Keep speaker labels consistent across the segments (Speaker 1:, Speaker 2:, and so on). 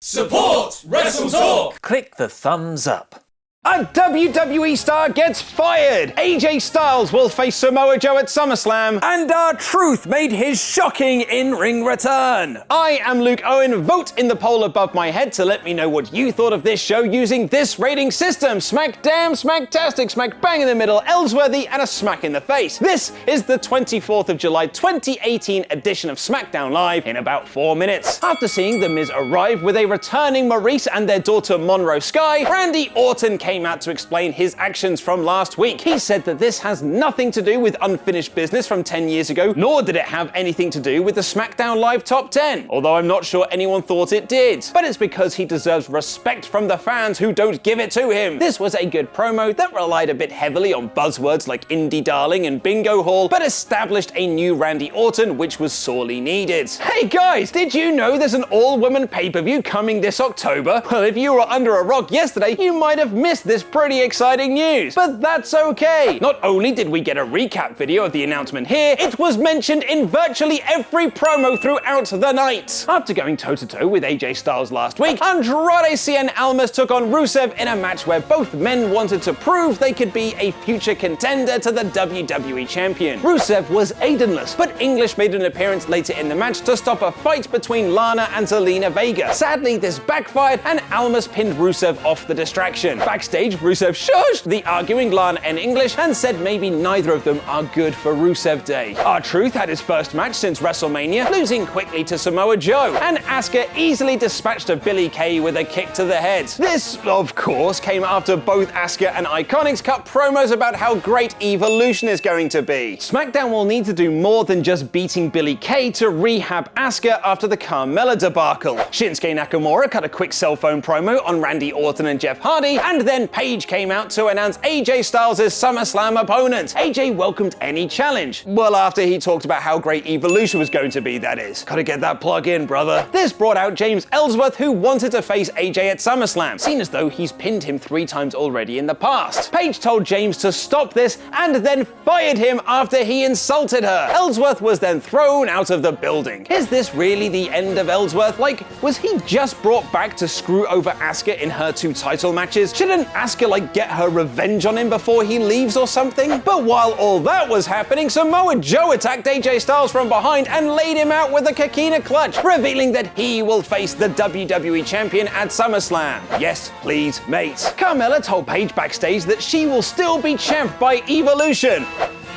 Speaker 1: Support WrestleTalk!
Speaker 2: Click the thumbs up.
Speaker 3: A WWE star gets fired! AJ Styles will face Samoa Joe at Summerslam.
Speaker 2: And R-Truth made his shocking in-ring return.
Speaker 3: I am Luke Owen. Vote in the poll above my head to let me know what you thought of this show using this rating system. Smack damn, smacktastic, smack bang in the middle, Ellsworthy, and a smack in the face. This is the 24th of July 2018 edition of SmackDown Live in about 4 minutes. After seeing The Miz arrive with a returning Maurice and their daughter Monroe Sky, Randy Orton came out to explain his actions from last week. He said that this has nothing to do with unfinished business from 10 years ago, nor did it have anything to do with the SmackDown Live Top 10, although I'm not sure anyone thought it did. But it's because he deserves respect from the fans who don't give it to him. This was a good promo that relied a bit heavily on buzzwords like Indie Darling and Bingo Hall, but established a new Randy Orton, which was sorely needed. Hey guys, did you know there's an all-woman pay-per-view coming this October? Well, if you were under a rock yesterday, you might have missed this pretty exciting news, but that's okay. Not only did we get a recap video of the announcement here, it was mentioned in virtually every promo throughout the night. After going toe-to-toe with AJ Styles last week, Andrade, Cien, Almas took on Rusev in a match where both men wanted to prove they could be a future contender to the WWE Champion. Rusev was Aidenless, but English made an appearance later in the match to stop a fight between Lana and Zelina Vega. Sadly, this backfired and Almas pinned Rusev off the distraction. Backstage, Rusev shushed the arguing Lana in English and said maybe neither of them are good for Rusev Day. R-Truth had his first match since WrestleMania, losing quickly to Samoa Joe, and Asuka easily dispatched a Billie Kay with a kick to the head. This, of course, came after both Asuka and Iconics cut promos about how great Evolution is going to be. SmackDown will need to do more than just beating Billie Kay to rehab Asuka after the Carmella debacle. Shinsuke Nakamura cut a quick cell phone promo on Randy Orton and Jeff Hardy, and then Paige came out to announce AJ Styles' SummerSlam opponent. AJ welcomed any challenge. Well, after he talked about how great Evolution was going to be, that is. Gotta get that plug in, brother. This brought out James Ellsworth, who wanted to face AJ at SummerSlam, seen as though he's pinned him 3 times already in the past. Paige told James to stop this and then fired him after he insulted her. Ellsworth was then thrown out of the building. Is this really the end of Ellsworth? Like, was he just brought back to screw over Asuka in her 2 title matches? Shouldn't Asuka get her revenge on him before he leaves or something? But while all that was happening, Samoa Joe attacked AJ Styles from behind and laid him out with a Coquina clutch, revealing that he will face the WWE Champion at SummerSlam. Yes, please, mate. Carmella told Paige backstage that she will still be champ by Evolution.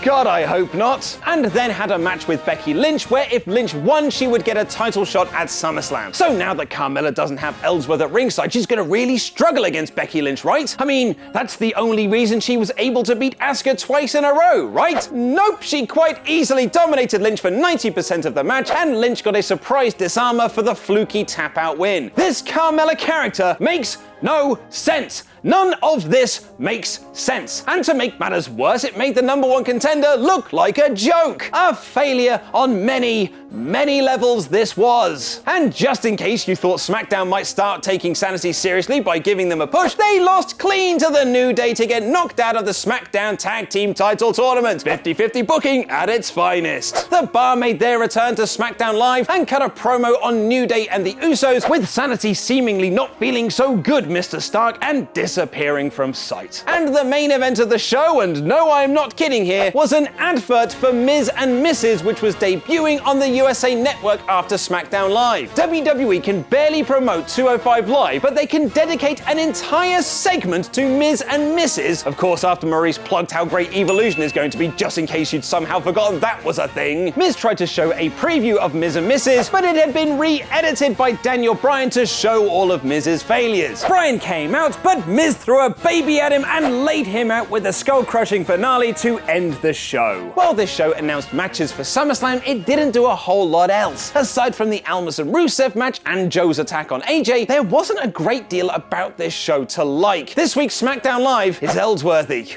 Speaker 3: God, I hope not. And then had a match with Becky Lynch where if Lynch won, she would get a title shot at SummerSlam. So now that Carmella doesn't have Ellsworth at ringside, she's gonna really struggle against Becky Lynch, right? I mean, that's the only reason she was able to beat Asuka twice in a row, right? Nope, she quite easily dominated Lynch for 90% of the match, and Lynch got a surprise disarmer for the fluky tap-out win. This Carmella character makes no sense. None of this makes sense. And to make matters worse, it made the #1 contender look like a joke. A failure on many, many levels this was. And just in case you thought SmackDown might start taking SAnitY seriously by giving them a push, they lost clean to the New Day to get knocked out of the SmackDown Tag Team Title Tournament. 50-50 booking at its finest. The Bar made their return to SmackDown Live and cut a promo on New Day and the Usos, with SAnitY seemingly not feeling so good, Mr. Stark, and disappearing from sight. And the main event of the show, and no, I'm not kidding here, was an advert for Miz and Mrs., which was debuting on the USA Network after SmackDown Live. WWE can barely promote 205 Live, but they can dedicate an entire segment to Miz and Mrs. Of course, after Maurice plugged how great Evolution is going to be, just in case you'd somehow forgotten that was a thing. Miz tried to show a preview of Miz and Mrs., but it had been re-edited by Daniel Bryan to show all of Miz's failures. Bryan came out, but Miz threw a baby at him and laid him out with a skull-crushing finale to end the show. While this show announced matches for SummerSlam, it didn't do a whole lot else. Aside from the Almas and Rusev match and Joe's attack on AJ, there wasn't a great deal about this show to like. This week's SmackDown Live is Ellsworthy.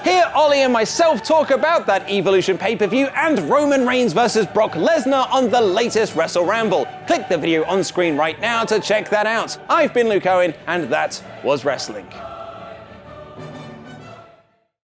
Speaker 3: Here, Ollie and myself talk about that Evolution pay-per-view and Roman Reigns versus Brock Lesnar on the latest Wrestle Ramble. Click the video on screen right now to check that out. I've been Luke Owen, and that was wrestling.